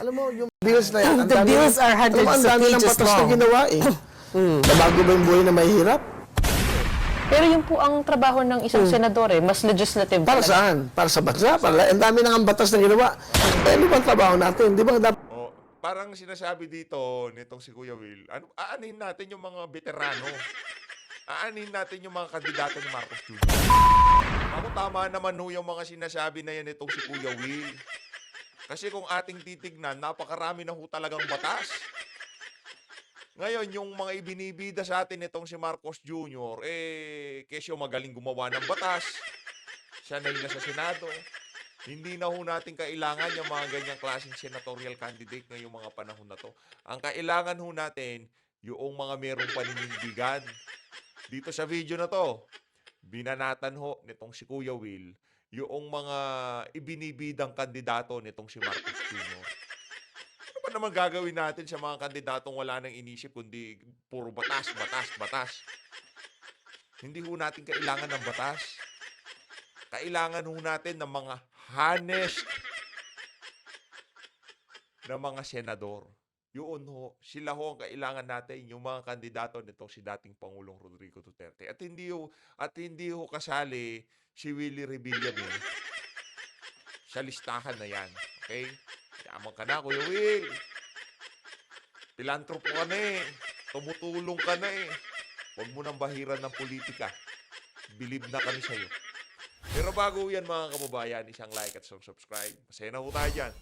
Alam mo, yung bills na yan, The bills are hundreds ang of dami ng pages batas na long. ginawa eh. Nabago ba yung buhay na mahihirap? Pero yun po ang trabaho ng isang senador mas legislative. Para talaga. saan? Para sa bansa? Ang dami ng batas na ginawa. Eh, ano bang trabaho natin? Di ba dapat? Oh, parang sinasabi dito nitong si Kuya Will, aanin natin yung mga veterano. Aanin natin yung mga kandidato ni Marcos Jr. Ako tama naman ho yung mga sinasabi na yan nitong si Kuya Will. Kasi kung ating titignan, napakarami na ho talagang batas. Ngayon, yung mga ibinibida sa atin itong si Marcos Jr., kesyo magaling gumawa ng batas. Sanay na sa Senado. Hindi na ho natin kailangan yung mga ganyang klaseng senatorial candidate ngayong mga panahon na to. Ang kailangan ho natin, yung mga merong paninindigan. Dito sa video na to, binanatan ho nitong si Kuya Will, yung mga ibinibidang kandidato nitong si Marcos Jr. Ano ba naman gagawin natin sa mga kandidatong wala nang inisip kundi puro batas, batas, batas? Hindi ho natin kailangan ng batas. Kailangan ho natin ng mga honest na mga senador. Yun ho, sila ho ang kailangan natin, yung mga kandidato nito si dating Pangulong Rodrigo Duterte. At hindi ho kasali si Willie Revillame sa listahan na yan. Okay? Yaman ka na, Kuya Will. Pilantropo ka na eh. Tumutulong ka na eh. Huwag mo nang bahiran ng politika. Believe na kami sa'yo. Pero bago yan mga kababayan, isang like at isang subscribe. Masaya na ho tayo dyan.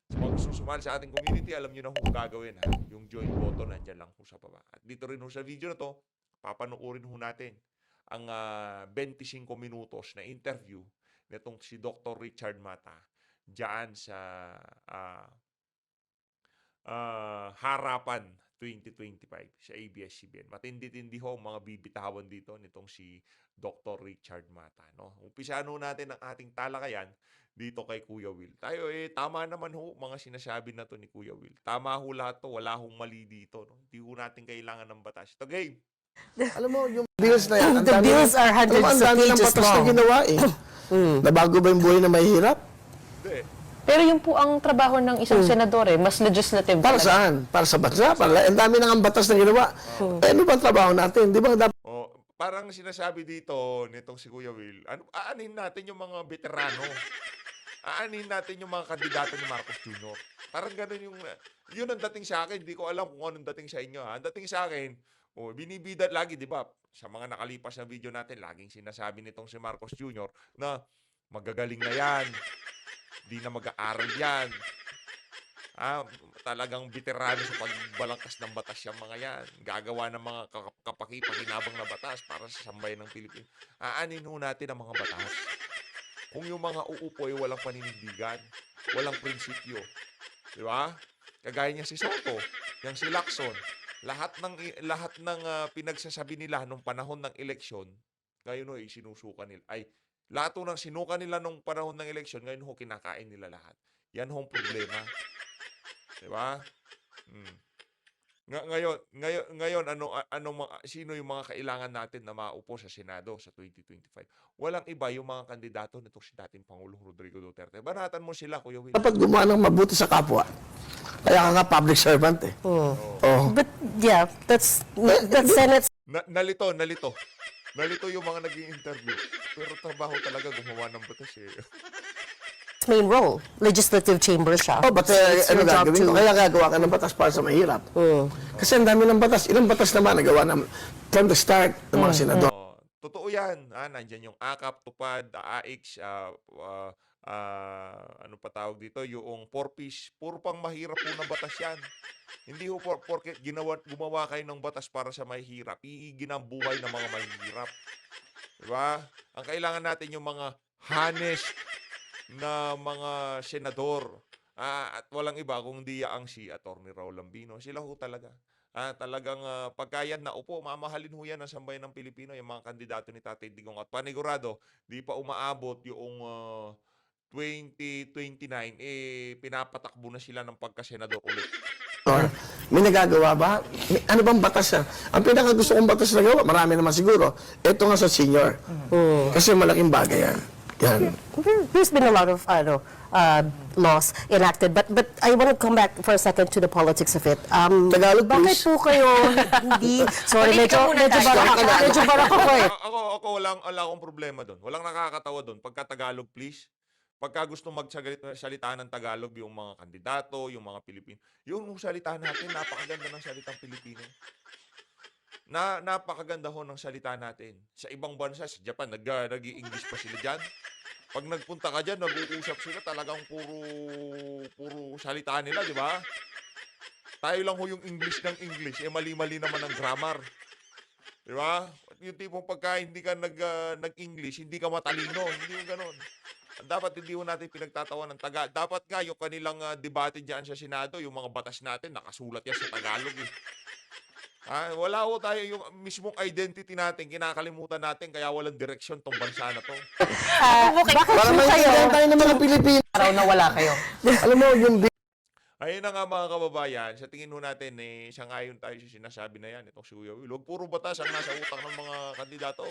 Sa mga gusto sumali sa ating community, alam nyo na kung gagawin ha. Yung join button, nandyan lang po sa baba. At dito rin ho sa video na to, papanoorin ho natin ang 25 minutos na interview nitong si Dr. Richard Mata dyan sa Harapan 2025 sa ABS-CBN. Matindi-tindi ho ang mga bibitawan dito nitong si Dr. Richard Mata. No? Umpisahan ho natin ang ating talakayan dito kay Kuya Will. Tayo tama naman ho mga sinasabi na to ni Kuya Will. Tama ho lahat to, wala hong mali dito. No? Hindi ho natin kailangan ng batas. Ito game. Alam mo, yung bills na yan, The bills are hundreds ang of dami ng pages batas na long. ginawa eh. Nabago ba yung buhay na mahihirap? Hindi. Pero yun po ang trabaho ng isang senador mas legislative. Para talaga. saan? Para sa bansa? Ang dami ng batas na ginawa. Eh, ano bang trabaho natin? Di ba dapat? Oh, parang sinasabi dito nitong si Kuya Will, aanin natin yung mga veterano. Aanin natin yung mga kandidato ni Marcos Jr. Parang ganun yun ang dating sa akin. Hindi ko alam kung anong dating sa inyo. Ha? Ang dating sa akin, binibida lagi, di ba? Sa mga nakalipas na video natin, laging sinasabi nitong si Marcos Jr. na magagaling na yan. Di na mag-aaral yan. Talagang veterano sa pagbalangkas ng batas yung mga yan. Gagawa ng mga kapaki-pakinabang na batas para sa sambayan ng Pilipinas. Aanin ho natin ang mga batas. Kung yung mga uupo ay walang paninindigan, walang prinsipyo. Di ba? Kagaya niya si Soto, yung si Lacson, lahat ng pinagsasabi nila nung panahon ng eleksyon, ngayon ay sinusuka nila. Lahat ng sinuka nila nung panahon ng eleksyon, ngayon ho kinakain nila lahat. Yan ho ang problema. Di ba? Ngayon sino yung mga kailangan natin na maupo sa Senado sa 2025? Walang iba yung mga kandidato nito si dating Pangulong Rodrigo Duterte. Banatan mo sila, Kuya Will. Dapat gumawa ng mabuti sa kapwa. Kaya ka nga public servant eh. Oh. But yeah, that's Senate's Nalito. Nalito yung mga naging interview. Pero trabaho talaga gumawa ng batas eh. main role. Legislative chamber siya. Oh, but It's ano your job gagawin to- ko? Kaya gagawa ka ng batas para sa mahirap. Kasi ang dami ng batas. Ilang batas naman nagawa from the start ng mga senador. Totoo yan. Nandyan yung AKAP, TUPAD, AX, ano pa tawag dito, yung 4-piece. Puro pang mahirap po na batas yan. Hindi ho porket gumawa kayo ng batas para sa mahirap, iigin ang buhay ng mga mahirap. Diba? Ang kailangan natin yung mga honest na mga senador. At walang iba kung di ang si Atty. Raul Lambino. Sila ho talaga. Talagang pagka yan na upo, mamahalin ho yan ang sambayan ng Pilipino, yung mga kandidato ni Tatay Digong. At panigurado, di pa umaabot yung 2029, pinapatakbo na sila ng pagkasenador ulit. May nagagawa ba? Ano bang batas yan? Ang pinaka gusto kong batas na gawa, marami naman siguro. Ito nga sa senior. Kasi malaking bagay yan. Yan. There's been a lot of laws enacted, but I want to come back for a second to the politics of it. Tagalog, bakit please. po kayo hindi... Sorry, Politika muna tayo. medyo barak ako eh. Ako wala akong problema doon. Walang nakakatawa doon. Pagka Tagalog, please. Pagka gusto magsalita ng Tagalog yung mga kandidato, yung mga Pilipino, yung salita natin, napakaganda ng salitang Pilipino. Napakaganda ho ng salita natin. Sa ibang bansa, sa Japan, nag-i-English pa sila dyan. Pag nagpunta ka dyan, nag-uusap sila, talagang puro salita nila, di ba? Tayo lang ho yung English ng English, mali-mali naman ang grammar. Di ba? Yung tipong pagka hindi ka nag-English, hindi ka matalino, hindi yung ganon. Dapat hindi ho natin pinagtatawa ng Tagalog. Dapat nga yung kanilang debate dyan sa Senado, yung mga batas natin, nakasulat yan sa Tagalog eh. Wala ho tayo yung mismong identity natin, kinakalimutan natin, kaya walang direksyon tong bansa na to. Bakit Para po kayo? maintindihan tayo ng mga Pilipino. Araw na wala kayo. Alam mo, yung Ayun na nga mga kababayan, sa tingin ho natin, sangayon tayo sa sinasabi na yan, itong si Kuya Will. Huwag puro batas ang nasa utak ng mga kandidato.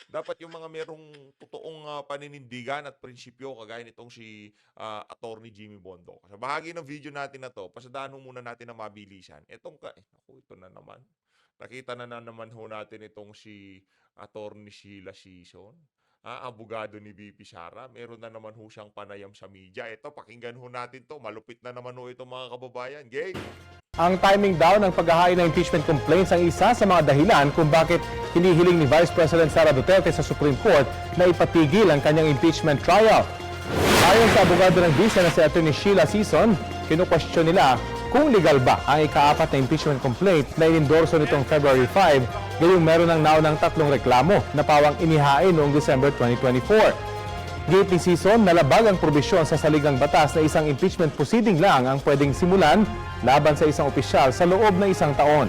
Dapat yung mga merong totoong paninindigan at prinsipyo, kagaya nitong si Attorney Jimmy Bondo. Sa bahagi ng video natin na to, pasadaan ho muna natin na mabilisan. Ito na naman. Nakita na naman ho natin itong si Attorney Sheila Sison. Abogado ni VP Sara. Meron na naman ho siyang panayam sa media. Ito, pakinggan ho natin to. Malupit na naman ho ito mga kababayan. Game! Ang timing daw ng paghahain ng impeachment complaints ang isa sa mga dahilan kung bakit hinihiling ni Vice President Sara Duterte sa Supreme Court na ipatigil ang kanyang impeachment trial. Ayon sa abogado ng visa na si Atty. Sheila Sison, kinukwestiyon nila kung legal ba ang ika-4 na impeachment complaint na inendorso nitong February 5, gayong meron ng naunang 3 reklamo na pawang inihain noong December 2024. Gate ni Sison, nalabag ang probisyon sa saligang batas na isang impeachment proceeding lang ang pwedeng simulan laban sa isang opisyal sa loob ng 1 taon.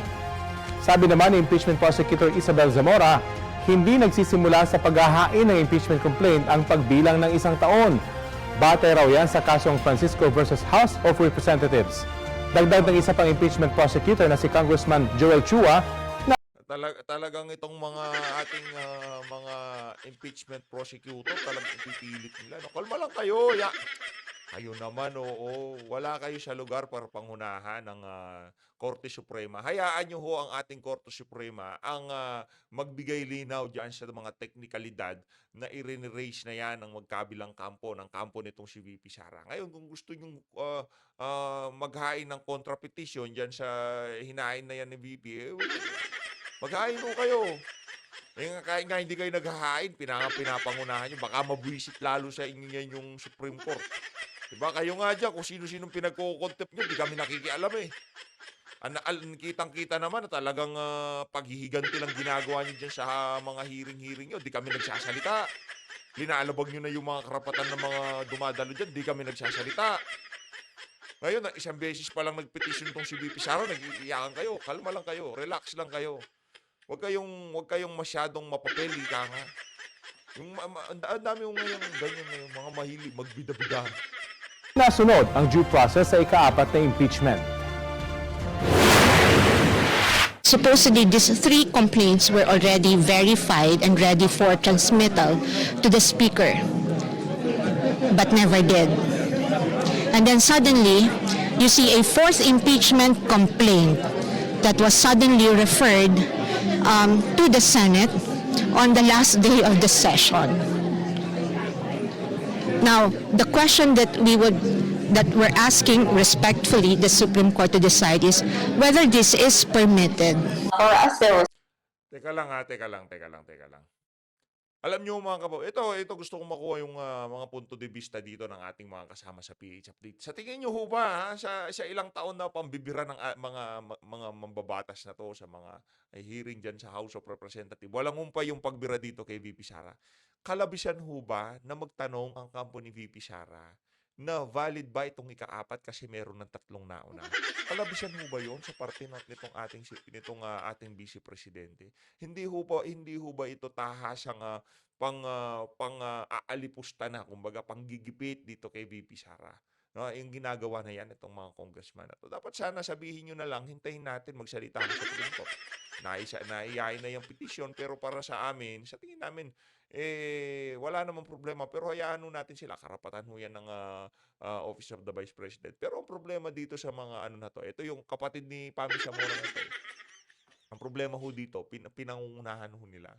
Sabi naman ni Impeachment Prosecutor Isabel Zamora, hindi nagsisimula sa paghahain ng impeachment complaint ang pagbilang ng 1 taon. Batay raw yan sa kasong Francisco versus House of Representatives. Dagdag ng isa pang impeachment prosecutor na si Congressman Joel Chua, Talagang itong mga ating mga impeachment prosecutor, talagang ipipilit nila. Kalma lang kayo. Kayo naman, wala kayo sa lugar para pangunahan ng Korte Suprema. Hayaan nyo ho ang ating Korte Suprema ang magbigay linaw dyan sa mga teknikalidad na i-raise na yan ng magkabilang kampo, ng kampo nitong si VP Sara. Ngayon, kung gusto nyo maghain ng kontrapetition dyan sa hinain na yan ni VP, maghain ho kayo. Kahit nga hindi kayo naghahain, pinapangunahan nyo, baka mabwisit lalo sa inyo yan yung Supreme Court. Diba? Kayo nga dyan, kung sino-sinong pinagkukontempt nyo, di kami nakikialam eh. Kitang-kita naman na talagang paghihiganti lang ginagawa nyo dyan sa mga hearing-hearing nyo, di kami nagsasalita. Linalabag nyo na yung mga karapatan ng mga dumadalo dyan, di kami nagsasalita. Ngayon, isang beses pa lang nagpetisyon tong si VP Sara, nag-iiyakan kayo. Kalma lang kayo, relax lang kayo. Huwag kayong masyadong mapapeli ka nga. Ang dami yung ganyan ngayon, mga mahilig magbida-bida. nasunod ang due process sa ika-4 na impeachment. Supposedly, these 3 complaints were already verified and ready for transmittal to the Speaker, but never did. And then suddenly, you see a 4th impeachment complaint that was suddenly referred to the Senate on the last day of the session. Now, the question that we're asking respectfully the Supreme Court to decide is whether this is permitted. Teka lang. Alam nyo mga kababayan, ito gusto kong makuha yung mga punto de vista dito ng ating mga kasama sa PH Update. Sa tingin nyo ho ba, sa ilang taon na pambibira ng mga mambabatas na to sa mga hearing dyan sa House of Representatives, walang umpa yung pagbira dito kay VP Sara. Kalabisan ho ba na magtanong ang kampo ni VP Sara na valid ba itong ika-4 kasi meron ng 3 nauna? Kalabisan ho ba yun sa parte nitong ating Vice Presidente? Hindi ho ba ito tahasang aalipusta na, kumbaga panggigipit dito kay VP Sara? No, yung ginagawa na yan itong mga congressman na to. Dapat sana sabihin nyo na lang, hintayin natin magsalita sa Supreme Court. Naiyain na yung petition, pero para sa amin, sa tingin namin, wala namang problema. Pero hayaan ho natin sila. Karapatan ho yan ng Office of the Vice President. Pero ang problema dito sa mga ano na to, ito yung kapatid ni Pami Zamora na to. Ang problema ho dito, pinangungunahan ho nila.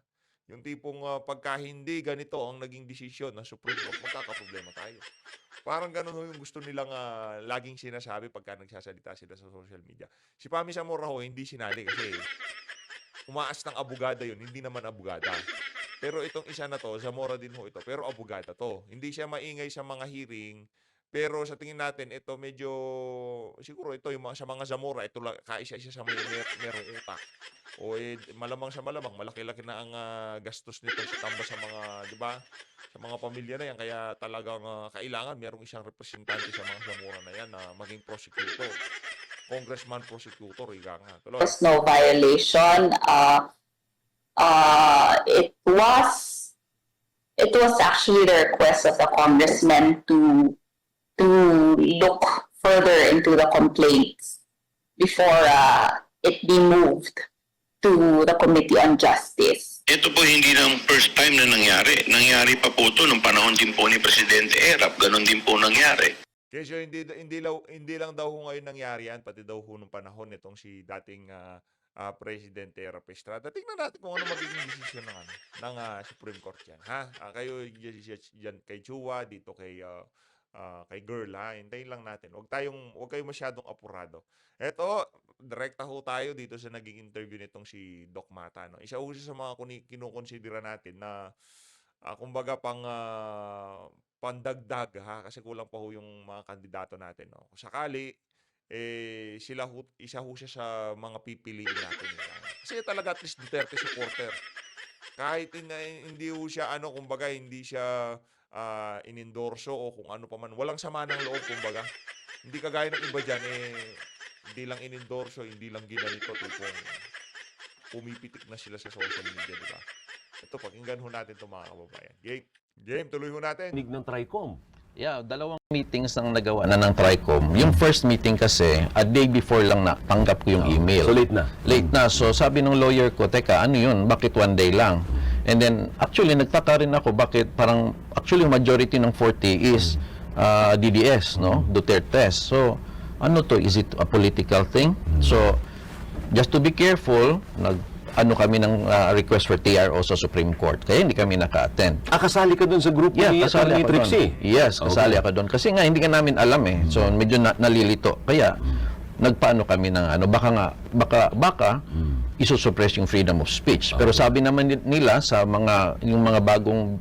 Yung tipong pagka hindi ganito ang naging desisyon ng Supreme Court, magkakaproblema tayo. Parang ganun ho yung gusto nilang laging sinasabi pagka nagsasalita sila sa social media. Si Pami Zamora ho, hindi sinali kasi umaas ng abogada yun, hindi naman abogada. Pero itong isa na to, Zamora din ho ito, pero abogada to. Hindi siya maingay sa mga hearing, pero sa tingin natin, ito medyo, siguro ito yung sa mga Zamora, ito lang, kaisa-isa sa merong utak. O malamang sa malamang, malaki-laki na ang gastos nito sa tamba sa mga, di ba? Sa mga pamilya na yan, kaya talagang kailangan merong isang representante sa mga Zamora na yan na maging prosecutor. Congressman prosecutor, ika nga. Tuloy. There's no violation. It was actually the request of the congressman to look further into the complaints before it be moved to the Committee on Justice. Ito po hindi ng first time na nangyari. Nangyari pa po ito nung panahon din po ni Presidente Erap. Ganon din po nangyari. Kesyo, hindi lang daw ho ngayon nangyari yan, pati daw ho nung panahon nitong si dating Presidente Erap Estrada. Tingnan natin kung ano magiging desisyon ng Supreme Court yan. Ha? Kayo dyan kay Chua, dito kay Girl, ha? Hintayin lang natin. Huwag kayong masyadong apurado. Eto, direkta ho tayo dito sa naging interview nitong si Doc Mata. No? Isa ho siya sa mga kinukonsidera natin na kumbaga pandagdag, ha? Kasi kulang pa ho yung mga kandidato natin. No? Kung sakali, isa ho siya sa mga pipiliin natin. Kasi talaga at least Duterte supporter. Kahit hindi ho siya, kumbaga, hindi siya inendorso o kung ano pa man. Walang sama ng loob, kumbaga. Hindi kagaya ng iba dyan, hindi lang inendorso, hindi lang ginanito, tipong pumipitik na sila sa social media, di ba? Ito, pakinggan ho natin ito mga kababayan. Game, tuloy ho natin. Nig ng TRICOM. Yeah, dalawang meetings ang nagawa na ng TRICOM. Yung first meeting kasi, a day before lang natanggap ko yung email. So late na? Late na. So sabi ng lawyer ko, teka, ano yun? Bakit one day lang? And then, actually, nagtaka rin ako bakit parang, actually, majority ng 40 is DDS, no? Duterte. So, ano to? Is it a political thing? So, just to be careful, kami ng request for TRO sa Supreme Court. Kaya hindi kami naka-attend. Kasali ka doon sa grupo ni Atty. Trixie? Yes, kasali ako doon. Kasi nga, hindi ka namin alam eh. So, medyo nalilito. Kaya, nagpaano kami ng baka isusuppress yung freedom of speech. Pero sabi naman nila sa yung mga bagong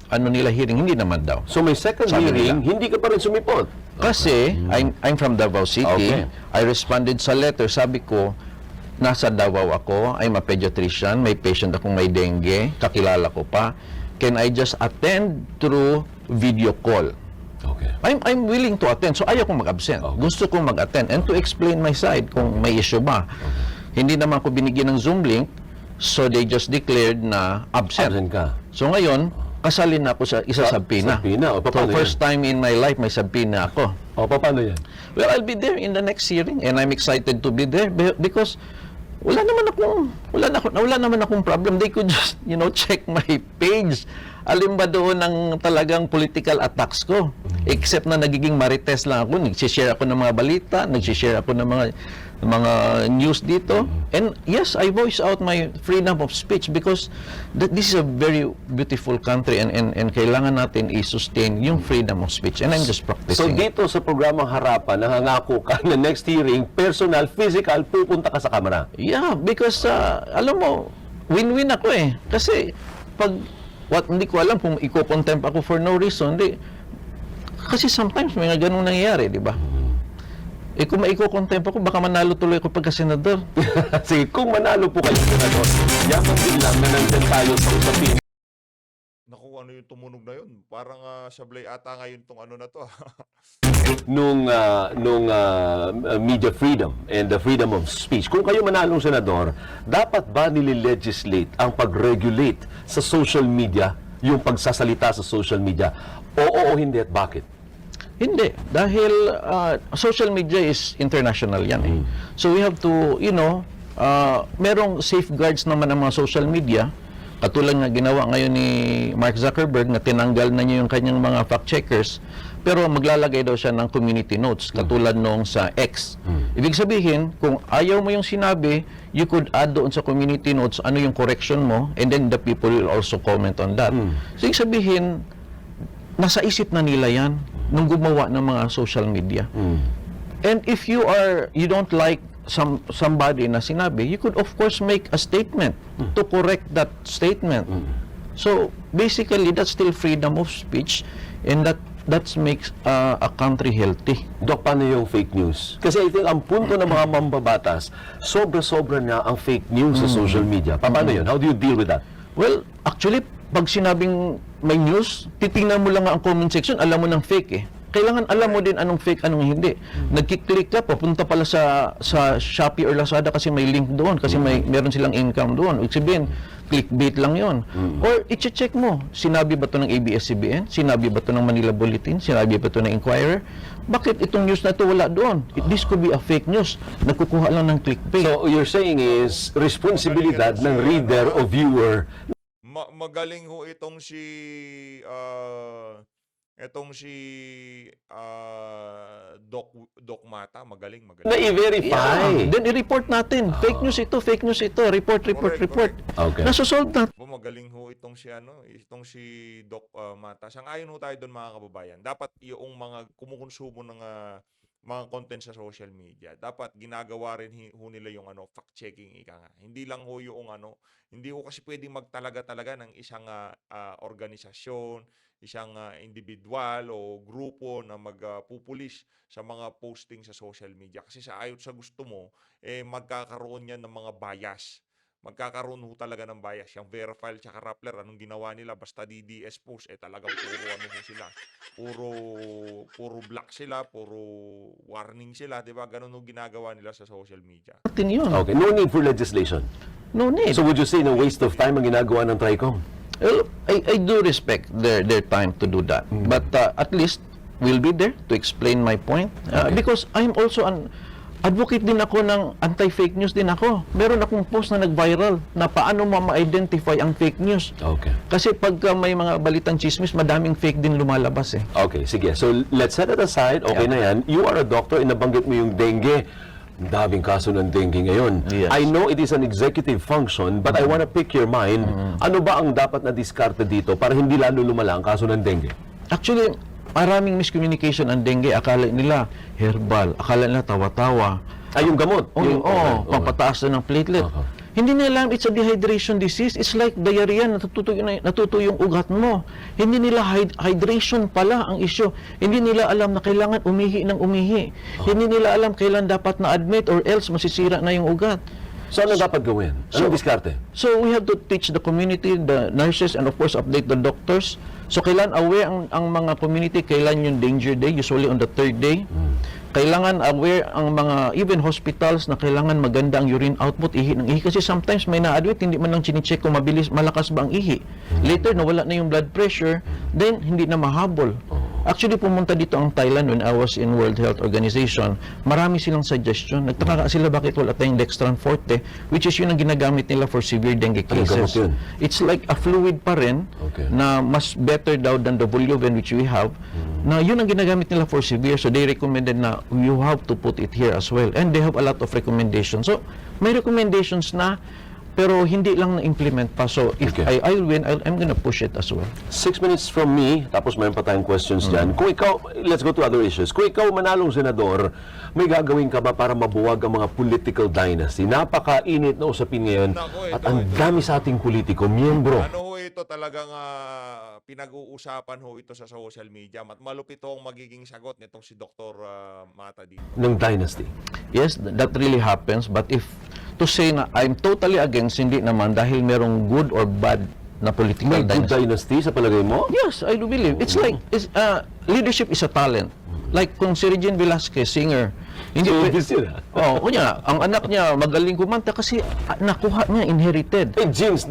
hearing, hindi naman daw. So may second hearing, hindi ka pa rin sumipot? Kasi, I'm from Davao City. Okay. I responded sa letter. Sabi ko, nasa Davao ako, I'm a pediatrician, may patient akong may dengue, kakilala ko pa. Can I just attend through video call? Okay. I'm willing to attend. So ayaw kong mag-absent. Okay. Gusto kong mag-attend and to explain my side kung may issue ba. Hindi naman ko binigyan ng Zoom link, so they just declared na absent. Absent ka. So ngayon, kasalin na ako sa isa subpoena. Subpoena? O, paano So first time in my life may subpoena ako. O, paano yan? Well, I'll be there in the next hearing and I'm excited to be there because wala naman akong problem. They could just, check my page. Alin ba doon ang talagang political attacks ko? Except na nagiging marites lang ako. Nagsishare ako ng mga balita, nagsishare ako ng mga news dito. And yes, I voice out my freedom of speech because this is a very beautiful country and kailangan natin i-sustain yung freedom of speech. And I'm just practicing. So dito sa programang Harapan, nangangako ka na next hearing, personal, physical, pupunta ka sa kamera? Yeah, because alam mo, win-win ako eh. Kasi pag hindi ko alam kung iko-contempt ako for no reason. Kasi sometimes may ganung nangyayari, di ba? Kung maiko-contempt ako, baka manalo tuloy ako pagka-senador. Sige, kung manalo po kayo, senador, yaman din lang na nandun tayo sa usapin. Naku, ano yung tumunog na yun? Parang sablay ata ngayon tong ano na to. nung media freedom and the freedom of speech. Kung kayo manalong senador, dapat ba nililegislate ang pag-regulate sa social media, yung pagsasalita sa social media? Oo o hindi at bakit? Hindi. Dahil social media is international yan eh. So we have to, merong safeguards naman ang mga social media. Katulad nga ginawa ngayon ni Mark Zuckerberg na tinanggal na niya yung kanyang mga fact-checkers. Pero maglalagay daw siya ng community notes, katulad nung sa X. Ibig sabihin, kung ayaw mo yung sinabi, you could add doon sa community notes ano yung correction mo, and then the people will also comment on that. So, ibig sabihin, nasa isip na nila yan nung gumawa ng mga social media. And if you don't like somebody na sinabi, you could of course make a statement to correct that statement. So, basically, that's still freedom of speech, and that makes a country healthy. Dok, paano yung fake news? Kasi I think ang punto ng mga mambabatas, sobra-sobra na ang fake news sa social media. Paano yun? How do you deal with that? Well, actually, pag sinabing may news, titingnan mo lang ang comment section, alam mo ng fake eh. Kailangan alam mo din anong fake, anong hindi. Nagkiklik ka, papunta pala sa Shopee or Lazada kasi may link doon, kasi meron silang income doon. Ibig sabihin, clickbait lang yon. Or i-check mo, sinabi ba ito ng ABS-CBN? Sinabi ba ito ng Manila Bulletin? Sinabi ba ito ng Inquirer? Bakit itong news na ito wala doon? This could be a fake news. Nagkukuha lang ng clickbait. So, you're saying is, responsibilidad ng reader o viewer. Magaling ho itong si Doc Mata, magaling. Na i-verify. Then i-report natin. Fake news ito. Report. Okay. Nasosolve natin. Magaling ho itong si Doc Mata. Sang-ayon ho tayo doon, mga kababayan. Dapat yung mga kumukonsumo ng mga content sa social media, dapat ginagawa rin ho nila yung fact-checking, ika nga. Hindi lang ho yung hindi ho kasi pwedeng magtalaga-talaga ng isang organisasyon, isang individual o grupo na magpupulis sa mga posting sa social media. Kasi ayon sa gusto mo, magkakaroon yan ng mga bias. Magkakaroon ho talaga ng bias. Yung Verifile tsaka Rappler, anong ginawa nila? Basta DDS post, talagang puro sila. Puro black sila, puro warning sila, di ba? Ganun ho ginagawa nila sa social media. Okay, no need for legislation. No need. So would you say na waste of time ang ginagawa ng TRICOM? Well, I do respect their time to do that. But at least we'll be there to explain my point. Because I'm also an advocate din ako ng anti-fake news din ako. Meron akong post na nag-viral na paano ma-identify ang fake news. Okay. Kasi pag may mga balitang chismis, madaming fake din lumalabas eh. Okay, sige. So let's set it aside. Okay na yan. You are a doctor, nabanggit mo yung dengue. Daming kaso ng dengue ngayon. Yes. I know it is an executive function, but I want to pick your mind. Ano ba ang dapat na diskarte dito para hindi lalo lumala ang kaso ng dengue? Actually, maraming miscommunication ang dengue. Akala nila herbal, akala nila tawa-tawa. Ay, yung gamot? Pampataas na ng platelet. Hindi nila alam, it's a dehydration disease. It's like diarrhea, natutuyo yung ugat mo. Hindi nila hydration pala ang issue. Hindi nila alam na kailangan umihi ng umihi. Hindi nila alam kailan dapat na-admit or else masisira na yung ugat. So, ano dapat gawin? Anong diskarte? So, we have to teach the community, the nurses, and of course, update the doctors. So, kailan aware ang mga community, kailan yung danger day, usually on the 3rd day. Kailangan aware ang mga, even hospitals, na kailangan maganda ang urine output, ihi ng ihi. Kasi sometimes may na-admit, hindi man lang chine-check kung malakas ba ang ihi. Later, nawala na yung blood pressure, then hindi na mahabol. Actually, pumunta dito ang Thailand when I was in World Health Organization. Marami silang suggestion. Nagtaka sila bakit wala tayong Dextran Forte, which is yun ang ginagamit nila for severe dengue cases. It's like a fluid pa rin, na mas better daw than the Voluven which we have, na yun ang ginagamit nila for severe. So they recommended na you have to put it here as well. And they have a lot of recommendations. So may recommendations na, pero hindi lang na-implement pa. So if I'll win, I'm gonna push it as well. 6 minutes from me, tapos mayroon pa tayong questions dyan. Kung ikaw, let's go to other issues. Kung ikaw manalong senador, may gagawin ka ba para mabuwag ang mga political dynasty? Napakainit na usapin ngayon at ang dami sa ating politiko, miyembro. Ano ho ito talagang pinag-uusapan ho ito sa social media. Malupit ang magiging sagot nitong si Dr. Mata dito. Ng dynasty. Yes, that really happens. But if to say na I'm totally against, hindi naman, dahil merong good or bad na political May dynasty. good dynasty sa palagay mo? Yes, I do believe. It's like, leadership is a talent. Like kung si Regine Velasquez, singer, Hindi Showbiz yun, ha? kunya, ang anak niya magaling kumanta kasi nakuha niya, inherited. Genes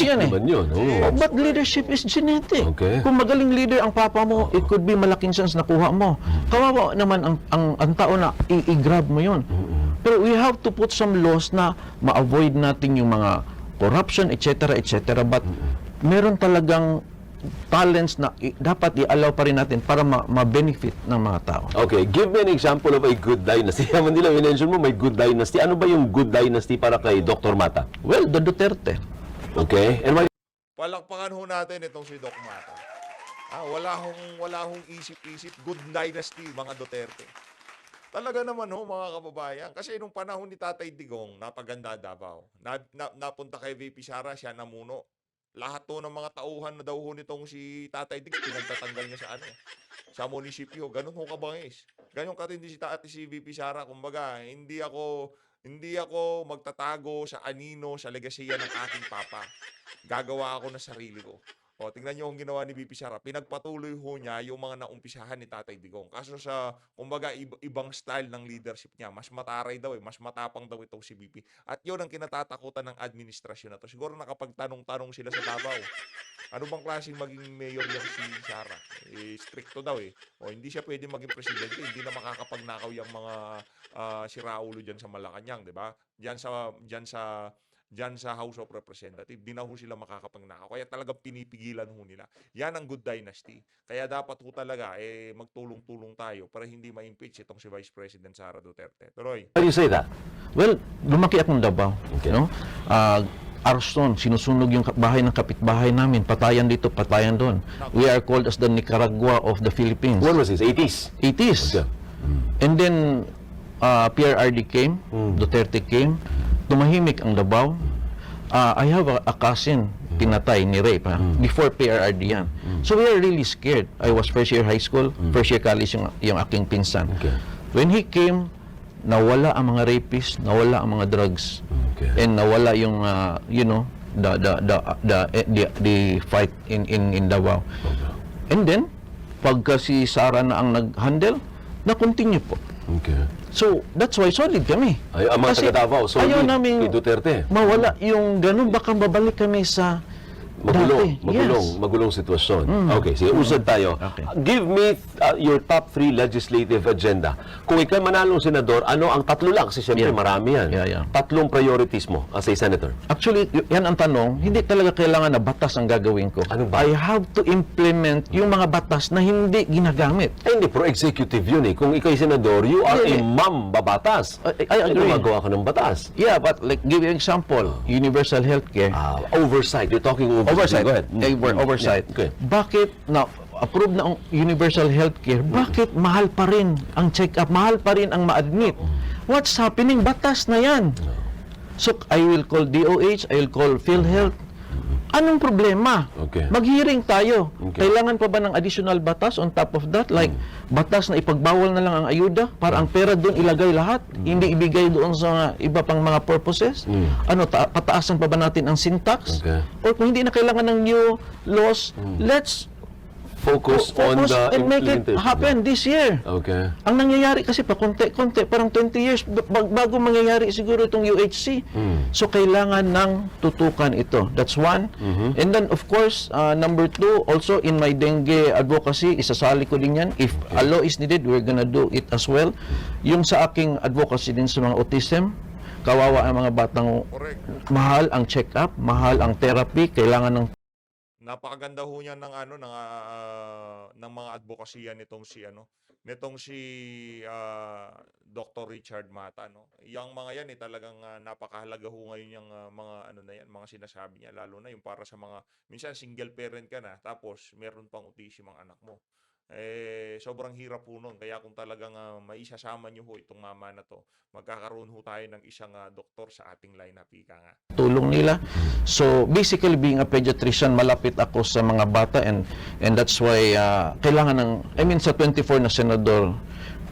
yan eh. naman yun. Oo. But leadership is genetic. Okay. Kung magaling leader ang papa mo, it could be malaking chance nakuha mo. Kawawa naman ang tao na i-grab mo yun. Pero we have to put some laws na ma-avoid natin yung mga corruption, etc. But meron talagang talents na dapat i-allow pa rin natin para ma-benefit ng mga tao. Okay, give me an example of a good dynasty. Manila, minention mo may good dynasty. Ano ba yung good dynasty para kay Dr. Mata? Well, the Duterte. Okay? And why? Palakpakan ho natin itong si Doc Mata. Wala hong isip-isip. Good dynasty, mga Duterte. Talaga naman ho, mga kababayan. Kasi nung panahon ni Tatay Digong, napaganda Davao. Napunta kay VP Sara, siya namuno. Lahat to ng mga tauhan na daw ho nitong si Tatay Digong, pinagtatanggal niya sa munisipyo. Ganun ho kabangis. Ganun katindi si VP Sara. Kumbaga, hindi ako magtatago sa anino, sa legasiya ng aking papa. Gagawa ako ng sarili ko. O, tingnan niyo ang ginawa ni VP Sara. Pinagpatuloy ho niya yung mga naumpisahan ni Tatay Digong. Kaso kumbaga, ibang style ng leadership niya. Mas mataray daw mas matapang daw itong si VP. At yun ang kinatatakutan ng administrasyon na to. Siguro nakapagtanong-tanong sila sa Davao. Ano bang klaseng maging mayor yan si Sara? Stricto daw O, hindi siya pwede maging presidente. Hindi na makakapagnakaw yung mga siraulo dyan sa Malacanang, di ba? Diyan sa House of Representatives, di na ho sila makakapagnakaw. Kaya talagang pinipigilan ho nila. Yan ang good dynasty. Kaya dapat ho talaga, magtulong-tulong tayo para hindi ma-impeach itong si Vice President Sara Duterte. Tuloy. How do you say that? Well, lumaki akong Davao. Okay. No? Arston, sinusunog yung bahay ng kapitbahay namin. Patayan dito, patayan doon. We are called as the Nicaragua of the Philippines. When was this? 80s? 80s. Okay. And then, PRRD came, Duterte came, tumahimik ang Davao. I have a cousin, pinatay ni rape, before PRRD yan. So we are really scared. I was first year high school, first year college yung aking pinsan. Okay. When he came, nawala ang mga rapists, nawala ang mga drugs, and nawala yung, the fight in Davao. And then, pagka si Sara na ang nag-handle, na-continue po. Okay. So, that's why solid kami. Ang mga Kasi taga-Davao, solid ayaw namin kay Duterte. mawala yung ganun, baka babalik kami sa Magulong sitwasyon. Okay, sige, usad tayo. Okay. Give me your top 3 legislative agenda. Kung ikaw manalong senador, ano ang tatlo lang? Kasi siyempre marami yan. Yeah. Tatlong priorities mo as a senator. Actually, yan ang tanong, hindi talaga kailangan na batas ang gagawin ko. Ano ba? I have to implement yung mga batas na hindi ginagamit. Ay, hindi, pro-executive yun eh. Kung ikaw'y senador, you are a babatas. I agree. Gumagawa ka ng batas. Yeah, but like, give you an example, universal healthcare. Oversight. You're talking oversight. Go ahead. Oversight. Yeah. Okay. Bakit na approve na ang universal healthcare, bakit mahal pa rin ang check-up, mahal pa rin ang ma-admit? What's happening? Batas na yan. So, I will call DOH, I will call PhilHealth. Anong problema? Okay. Mag-hearing tayo. Okay. Kailangan pa ba ng additional batas on top of that? Like, batas na ipagbawal na lang ang ayuda para ang pera doon ilagay lahat, hindi ibigay doon sa iba pang mga purposes? Pataasan pa ba natin ang sin tax? Okay. Or kung hindi na kailangan ng new laws, let's Focus on the and make it implementation. happen this year. Okay. Ang nangyayari kasi pa konti-konti, parang 20 years bago mangyayari siguro itong UHC. So kailangan ng tutukan ito. That's one. And then of course, number 2, also in my dengue advocacy, isasali ko din yan. If a law is needed, we're gonna do it as well. Yung sa aking advocacy din sa mga autism, kawawa ang mga batang mahal ang check-up, mahal ang therapy, kailangan ng Napakaganda ho niya ng ng mga advokasya nitong si Dr. Richard Mata, no. Yang mga yan talagang napakahalaga ho ngayon yung mga sinasabi niya, lalo na yung para sa mga minsan single parent ka na tapos meron pang autism ang anak mo. Sobrang hirap po nun. Kaya kung talagang maisasama nyo ho itong mama na to, magkakaroon ho tayo ng isang doktor sa ating lineup, ika nga. Tulong nila. So basically being a pediatrician, malapit ako sa mga bata and that's why kailangan sa 24 na senador,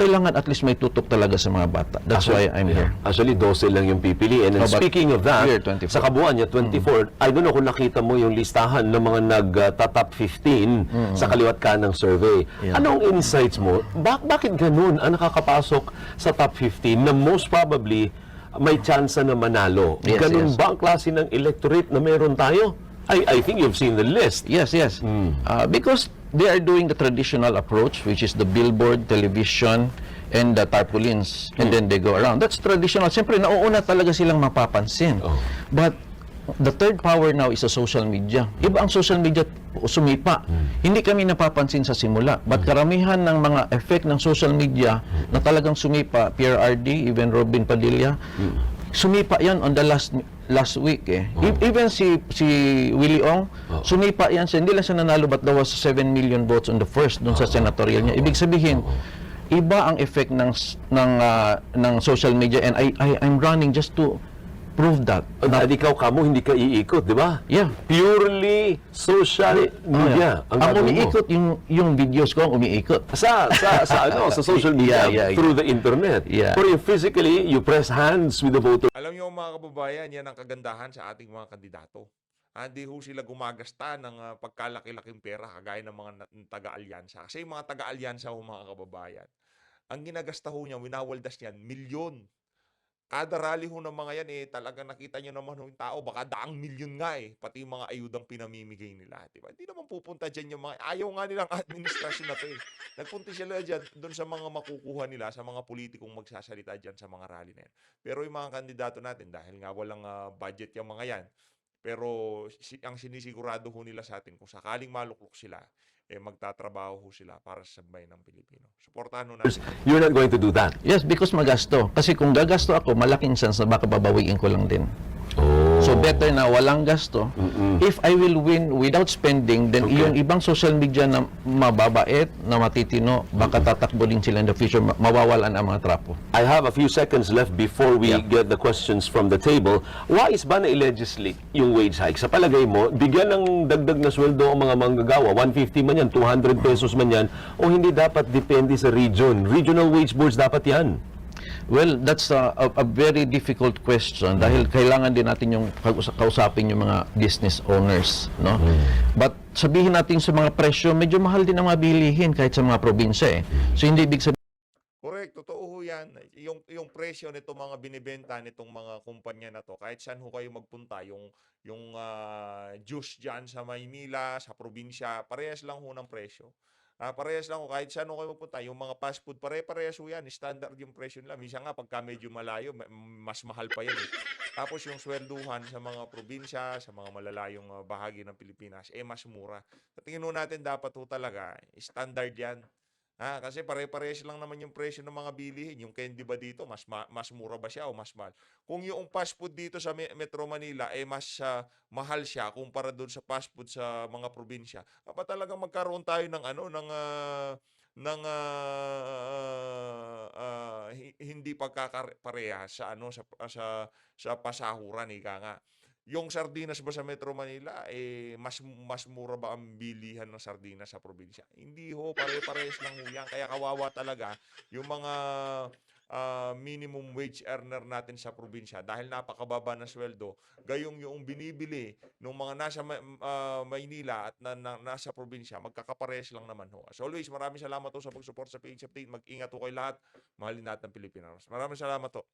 kailangan at least may tutok talaga sa mga bata. That's why I'm here. Actually, 12 lang yung pipili. And speaking of that, here, 24. sa kabuuan niya, 24, I don't know kung nakita mo yung listahan ng mga nag-top 15 sa kaliwat kanang survey. eh. Yeah. Anong insights mo? Bakit ganun ang nakakapasok sa top 15 na most probably may chance na manalo? Yes, Ganun yes. ba ang klase ng electorate na meron tayo? I think you've seen the list. Yes, yes. Because they are doing the traditional approach, which is the billboard, television, and the tarpaulins. And then they go around. That's traditional. Siyempre, nauuna talaga silang mapapansin. But the third power now is the social media. Iba ang social media sumipa. Hindi kami napapansin sa simula. But karamihan ng mga effect ng social media na talagang sumipa, Pierre RD, even Robin Padilla, sumipa yan on the last week eh. Even si Willie Ong, sumipa yan siya. Hindi lang siya nanalo but there was 7 million votes on the first dun sa senatorial niya. Ibig sabihin, iba ang effect ng social media and I'm running just to prove that. At ikaw kamo hindi ka iikot, di ba? Yeah. Purely social media ang Ang gagawin mo. umiikot yung videos ko ang umiikot. Sa social media, Yeah. through the internet. Yeah. Pero physically, you press hands with the voter. Alam niyo mga kababayan, yan ang kagandahan sa ating mga kandidato. Hindi ho sila gumagasta ng pagkalaki-laking pera kagaya ng mga taga-alyansa. Kasi yung mga taga-alyansa ho mga kababayan, ang ginagasta ho niya, winawaldas niyan, milyon. Kada rally ho ng mga yan talaga nakita niyo naman ho yung tao, baka daang milyon nga pati yung mga ayudang pinamimigay nila, diba? Hindi naman pupunta dyan yung mga, ayaw nga nilang administrasyon na to Nagpunta sila dyan doon sa mga makukuha nila, sa mga politikong magsasalita dyan sa mga rally na yan. Pero yung mga kandidato natin, dahil nga walang budget yung mga yan, pero ang sinisigurado ho nila sa atin, kung sakaling maluklok sila, magtatrabaho ho sila para sa bayan ng Pilipino. Suportahan ho natin. You're not going to do that. Yes, because magasto. Kasi kung gagasto ako, malaking chance na baka babawiin ko lang din. So better na walang gasto. If I will win without spending, then yung ibang social media na mababait, na matitino, baka tatakbo din sila in the future, mawawalan ang mga trapo. I have a few seconds left before we get the questions from the table. Wais ba na i-legislate yung wage hike? Sa palagay mo, bigyan ng dagdag na sweldo ang mga manggagawa, 150 man yan, 200 pesos man yan, o hindi dapat depende sa region? Regional wage boards dapat yan. Well, that's a very difficult question dahil kailangan din natin yung kausapin yung mga business owners, no? But sabihin natin sa mga presyo, medyo mahal din ang mga bilihin kahit sa mga probinsya So hindi ibig sabihin Correct, totoo ho yan. Yung presyo nito mga binibenta nitong mga kumpanya na to, kahit saan ho kayo magpunta, yung juice dyan sa Maynila, sa probinsya, parehas lang ho ng presyo. Parehas lang ho, kahit saan ho kayo magpunta, yung mga fast food, parehas ho yan, standard yung presyo nila. Minsan nga, pagka medyo malayo, mas mahal pa yan Tapos yung swelduhan sa mga probinsya, sa mga malalayong bahagi ng Pilipinas, mas mura. Sa tingin ho natin, dapat ho talaga, standard yan. Kasi pare-parehas lang naman yung presyo ng mga bilihin. Yung candy ba dito, mas mura ba siya o mas mahal? Kung yung fast food dito sa Metro Manila mas mahal siya kumpara doon sa fast food sa mga probinsya, talagang magkaroon tayo ng hindi pagkakaparehas sa pasahuran nga. Yung sardinas ba sa Metro Manila, mas mura ba ang bilihan ng sardinas sa probinsya? Hindi ho, pare-parehas lang ho yan. Kaya kawawa talaga yung mga minimum wage earner natin sa probinsya dahil napakababa ng sweldo. Gayong yung binibili ng mga nasa Maynila at nasa probinsya, magkakaparehas lang naman ho. As always, maraming salamat ho sa pag-support sa PH Update. Mag-ingat ho kayo lahat. Mahalin natin ang Pilipinas. Maraming salamat ho.